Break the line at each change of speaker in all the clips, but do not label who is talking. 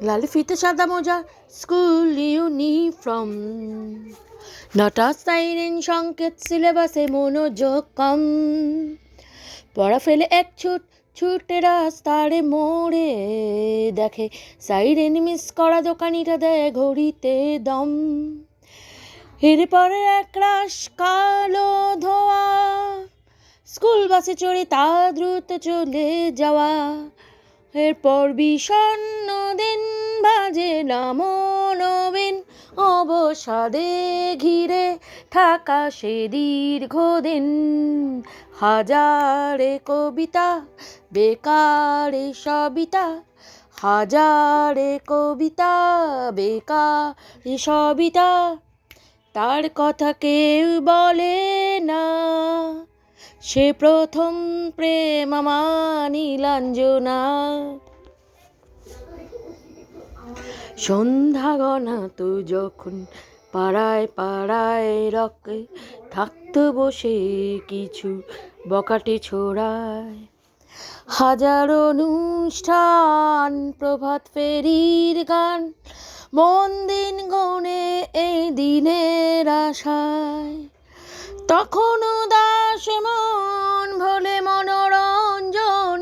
লাল ফিতে সাদা মোজা, স্কুল ইউনিফর্ম, নটা সাইরেন সংকেত, সিলেবাসে মনোযোগ কম। পড়া ফেলে এক ছুটে রাস্তারে মোড়ে, দেখে সাইরেন মিস করা দোকানিটা দেয় ঘড়িতে দম। এরপরে একরাশ কালো ধোয়া, স্কুল বাসে চড়ে তা দ্রুত চলে যাওয়া। এরপর বিষণ্ণ দিন বাজে নামো নবীন, অবসাদে ঘিরে থাকা সে দীর্ঘদিন। হাজারে কবিতা বেকারে সবিতা, হাজারে কবিতা বেকারে সবিতা, তার কথা কেউ বলে না। সে প্রথম প্রেম আমার নীলাঞ্জনা। সন্ধ্যা গনাতো যখন পাড়ায় পাড়ায় রকে থাকতো বসে কিছু বকাটে ছোড়ায়। হাজার অনুষ্ঠান, প্রভাত ফেরির গান, মন দিন গনে এই দিনের আশায়। তখন উদাস মন ভোলে মনোরঞ্জন,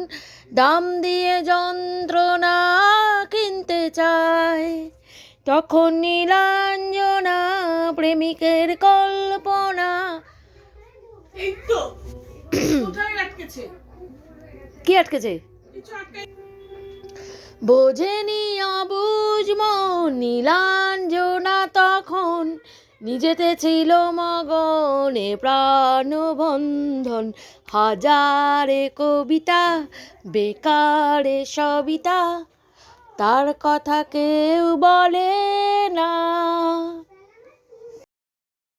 দাম দিয়ে যন্ত্রণা কিনতে চায়। তখন নীলাঞ্জনা প্রেমিকের কল্পনা।
এই তো কোথায় আটকেছে?
কি আটকেছে? বোঝেনি অবুঝ মন নীলাঞ্জনা তখন, নিজেতে ছিল মগনে প্রাণবন্ধন। হাজারে কবিতা বেকারে সবিতা, তার কথা কেউ বলে না।